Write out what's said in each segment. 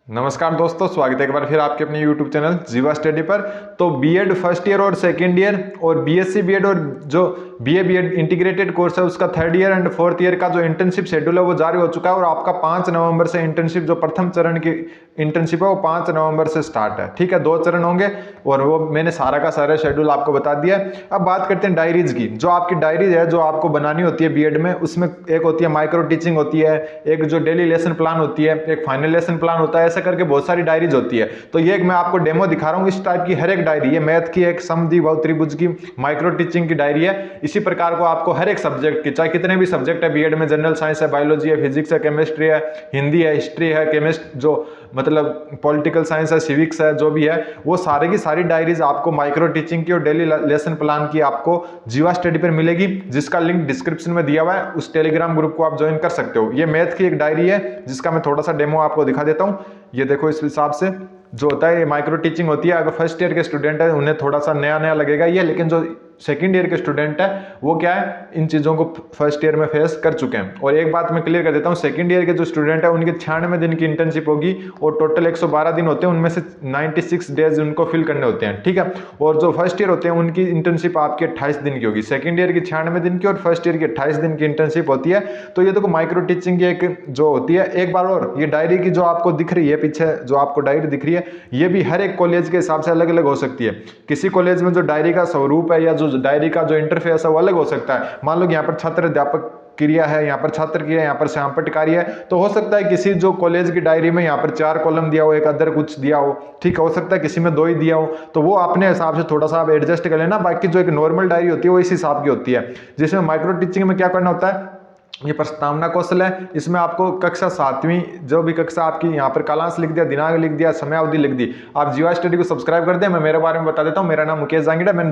नमस्कार दोस्तों, स्वागत है एक बार फिर आपके अपने YouTube चैनल जीवा स्टडी पर। तो बीएड फर्स्ट ईयर और सेकंड ईयर और बीएससी बीएड और जो बीए बीएड इंटीग्रेटेड कोर्स है उसका third year and fourth year का जो इंटर्नशिप शेड्यूल है वो जारी हो चुका है और आपका 5 नवंबर से इंटर्नशिप जो प्रथम चरण की इंटर्नशिप है वो 5 नवंबर से स्टार्ट है। ठीक है, 2 चरण होंगे और वो मैंने सारा का सारा शेड्यूल आपको बता दिया है। अब बात करते हैं डायरीज की। जो आपकी डायरीज है जो आपको बनानी होती है बीएड में, उसमें एक होती है माइक्रो टीचिंग होती है, एक जो डेली लेसन प्लान होती है, एक फाइनल लेसन प्लान होता है, ऐसा करके बहुत सारी डायरीज होती है। तो ये मैं आपको डेमो दिखा रहा हूँ इस टाइप की हर एक डायरी। ये मैथ की एक समद्वि बहु त्रिभुज की माइक्रो टीचिंग की डायरी है। इसी प्रकार को आपको हर एक सब्जेक्ट की, चाहे कितने भी सब्जेक्ट है बीएड में, जनरल साइंस है, बायोलॉजी है, फिजिक्स है, केमिस्ट्री है, हिंदी है, हिस्ट्री है, जो मतलब पॉलिटिकल साइंस है, सिविक्स है, जो भी है, वो सारे की सारी डायरीज आपको माइक्रो टीचिंग की और डेली लेसन प्लान की आपको जीवा स्टडी पर मिलेगी, जिसका लिंक डिस्क्रिप्शन में दिया हुआ है। उस टेलीग्राम ग्रुप को आप ज्वाइन कर सकते हो। ये मैथ की एक डायरी है जिसका मैं थोड़ा सा डेमो आपको दिखा देता हूँ। ये देखो, इस हिसाब से जो होता है ये माइक्रो टीचिंग होती है। अगर फर्स्ट ईयर के स्टूडेंट है उन्हें थोड़ा सा नया नया लगेगा ये, लेकिन जो सेकंड ईयर के स्टूडेंट है वो क्या है, इन चीज़ों को फर्स्ट ईयर में फेस कर चुके हैं। और एक बात मैं क्लियर कर देता हूँ, सेकंड ईयर के जो स्टूडेंट है उनके 96 दिन की इंटर्नशिप होगी और टोटल 112 दिन होते हैं, उनमें से 96 डेज उनको फिल करने होते हैं। ठीक है, और जो फर्स्ट ईयर होते हैं उनकी इंटर्नशिप आपकी 28 दिन की होगी। सेकंड ईयर की 96 दिन की और फर्स्ट ईयर की 28 दिन की इंटर्नशिप होती है। तो ये देखो माइक्रो टीचिंग की एक जो होती है। एक बार और ये डायरी की जो आपको दिख रही है पीछे, जो आपको डायरी दिख रही है, ये भी हर एक कॉलेज के हिसाब से अलग अलग हो सकती है। किसी कॉलेज में जो डायरी का स्वरूप है या जो डायरी का जो इंटरफेस है वो अलग हो सकता है। मान लो कि यहाँ पर छात्र अध्यापक क्रिया है, यहाँ पर छात्र क्रिया, यहाँ पर श्यामपट्ट कार्य है, तो हो सकता है किसी जो कॉलेज की डायरी में यहाँ पर 4 कॉलम दिया हो, एक अदर कुछ दिया हो। ठीक है, हो सकता है किसी में 2 ही दिया हो, तो वो अपने हिसाब से थोड़ा सा आप एडजस्ट कर लेना। बाकी जो एक नॉर्मल डायरी होती है वो इस हिसाब की होती है। जिसमें माइक्रो टीचिंग में क्या करना होता है, ये प्रस्तावना कौशल है। इसमें आपको कक्षा 7वीं जो भी कक्षा आपकी, यहाँ पर कालांश लिख दिया, दिनांक लिख दिया, समय अवधि लिख दी। आप जीवा स्टडी को सब्सक्राइब कर दें। मैं मेरे बारे में बता देता हूँ। मेरा नाम मुकेश जांगिड़ा, मैंने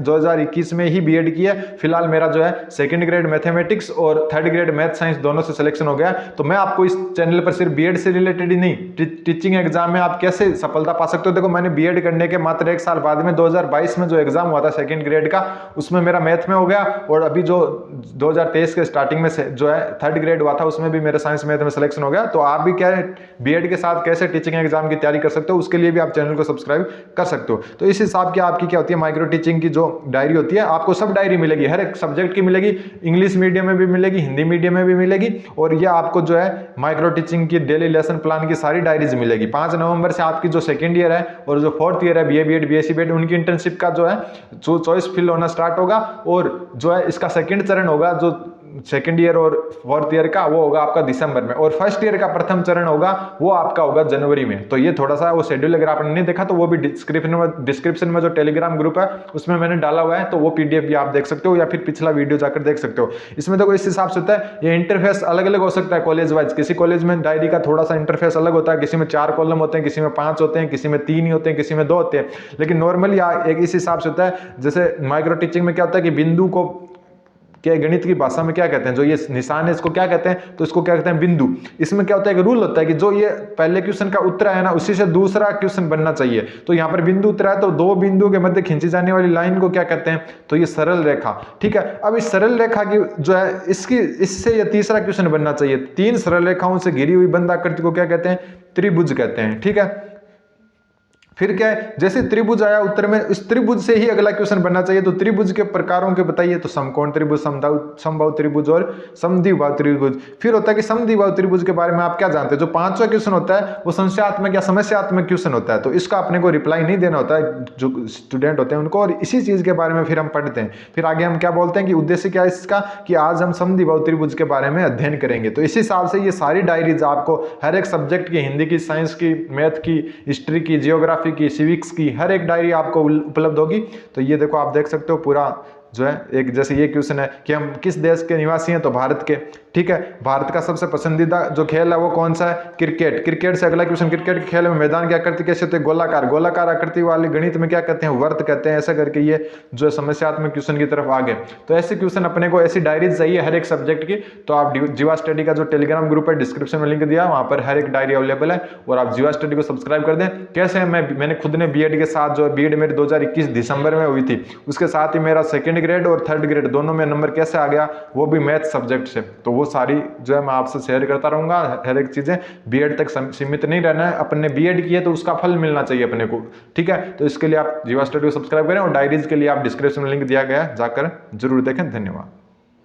2021 में ही बीएड किया। फिलहाल मेरा जो है सेकंड ग्रेड मैथमेटिक्स और थर्ड ग्रेड मैथ साइंस दोनों से सिलेक्शन हो गया। तो मैं आपको इस चैनल पर सिर्फ बीएड से रिलेटेड ही नहीं, टीचिंग एग्जाम में आप कैसे सफलता पा सकते हो। देखो, मैंने बीएड करने के मात्र 1 साल बाद में 2022 में जो एग्जाम हुआ था सेकंड ग्रेड का, उसमें मेरा मैथ में हो गया। और अभी जो 2023 के स्टार्टिंग में जो है थर्ड ग्रेड हुआ था, उसमें भी मेरे साइंस मैथ में सिलेक्शन हो गया। तो आप भी क्या है बीएड के साथ कैसे टीचिंग एग्जाम की तैयारी कर सकते हो, उसके लिए भी आप चैनल को सब्सक्राइब कर सकते हो। तो इस हिसाब की आपकी क्या होती है, माइक्रो टीचिंग की जो डायरी होती है, आपको सब डायरी मिलेगी, हर एक सब्जेक्ट की मिलेगी। इंग्लिश मीडियम में भी मिलेगी, हिंदी मीडियम में भी मिलेगी। और ये आपको जो है माइक्रो टीचिंग की डेली लेसन प्लान की सारी डायरीज मिलेगी। 5 नवंबर से आपकी जो सेकेंड ईयर है और जो फोर्थ ईयर है बीए बीएड बीएससी बीएड, उनकी इंटर्नशिप का जो है चॉइस फिल होना स्टार्ट होगा। और जो है इसका सेकेंड चरण होगा, जो सेकेंड ईयर और फोर्थ ईयर का, वो होगा आपका दिसंबर में। और फर्स्ट ईयर का प्रथम चरण होगा वो आपका होगा जनवरी में। तो ये थोड़ा सा वो शेड्यूल अगर आपने नहीं देखा तो वो भी डिस्क्रिप्शन में जो टेलीग्राम ग्रुप है उसमें मैंने डाला हुआ है, तो वो पीडीएफ भी आप देख सकते हो या फिर पिछला वीडियो जाकर देख सकते हो। इसमें देखो इस हिसाब से होता है, ये इंटरफेस अलग अलग हो सकता है कॉलेज वाइज। किसी कॉलेज में डायरी का थोड़ा सा इंटरफेस अलग होता है, किसी में 4 कॉलम होते हैं, किसी में 5 होते हैं, किसी में 3 ही होते हैं, किसी में 2 होते हैं। लेकिन नॉर्मली एक इस हिसाब से होता है। जैसे माइक्रो टीचिंग में क्या होता है कि बिंदु को क्या गणित की भाषा में क्या कहते हैं, जो ये निशान है इसको क्या कहते हैं, तो इसको क्या कहते हैं, बिंदु। इसमें क्या होता है कि रूल होता है कि जो ये पहले क्वेश्चन का उत्तर है ना, उसी से दूसरा क्वेश्चन बनना चाहिए। तो यहाँ पर बिंदु उत्तर है, तो 2 बिंदुओं के मध्य खींची जाने वाली लाइन को क्या कहते हैं, तो ये सरल रेखा। ठीक है, अब इस सरल रेखा की जो है इससे ये तीसरा क्वेश्चन बनना चाहिए। 3 सरल रेखाओं से घिरी हुई बंद आकृति को क्या कहते हैं, त्रिभुज कहते हैं। ठीक है, फिर क्या है, जैसे त्रिभुज आया उत्तर में, इस त्रिभुज से ही अगला क्वेश्चन बनना चाहिए। तो त्रिभुज के प्रकारों के बताइए, तो समकोण त्रिभुज, समबाहु त्रिभुज और समद्विबाहु त्रिभुज। फिर होता है कि समद्विबाहु त्रिभुज के बारे में आप क्या जानते हैं। जो 5वां क्वेश्चन होता है वो संशयात्मक या समस्यात्मक क्वेश्चन होता है, तो इसका अपने को रिप्लाई नहीं देना होता है जो स्टूडेंट होते हैं उनको। और इसी चीज के बारे में फिर हम पढ़ते हैं। फिर आगे हम क्या बोलते हैं कि उद्देश्य क्या है इसका, कि आज हम समद्विबाहु त्रिभुज के बारे में अध्ययन करेंगे। तो इस हिसाब से ये सारी डायरीज आपको हर एक सब्जेक्ट की, हिंदी की, साइंस की, मैथ की, हिस्ट्री की, जियोग्राफी की, सिविक्स की, हर एक डायरी आपको उपलब्ध होगी। तो ये देखो आप देख सकते हो पूरा जो है एक, जैसे ये क्वेश्चन है कि हम किस देश के निवासी हैं, तो भारत के। ठीक है, भारत का सबसे पसंदीदा जो खेल है वो कौन सा है, क्रिकेट। क्रिकेट से अगला क्वेश्चन, क्रिकेट के खेल में मैदान की आकृति कैसे होती है, गोलाकार। गोलाकार आकृति वाले गणित में क्या कहते हैं, वर्त कहते हैं। ऐसा करके ये जो समस्यात्मक क्वेश्चन की तरफ आगे। तो ऐसे क्वेश्चन अपने को, ऐसी डायरीज चाहिए हर एक सब्जेक्ट की। तो आप जीवा स्टडी का जो टेलीग्राम ग्रुप है डिस्क्रिप्शन में लिंक दिया, वहां पर हर एक डायरी अवेलेबल है। और आप जीवा स्टडी को सब्सक्राइब कर दें। कैसे मैंने खुद ने बीएड के साथ, जो बीएड मेरी 2021 दिसंबर में हुई थी, उसके साथ ही मेरा सेकेंड सेकंड ग्रेड और थर्ड ग्रेड दोनों में नंबर कैसे आ गया, वो भी मैथ सब्जेक्ट से। तो वो सारी जो है मैं आपसे शेयर करता रहूँगा, हर एक चीज़ें। बीएड तक सीमित नहीं रहना है, अपने बीएड की है तो उसका फल मिलना चाहिए अपने को, ठीक है। तो इसके लिए आप जीवा स्टडी को सब्सक्राइब करें और डायरीज के लिए आप डिस्क्रिप्शन में लिंक दिया गया है, जाकर जरूर देखें। धन्यवाद।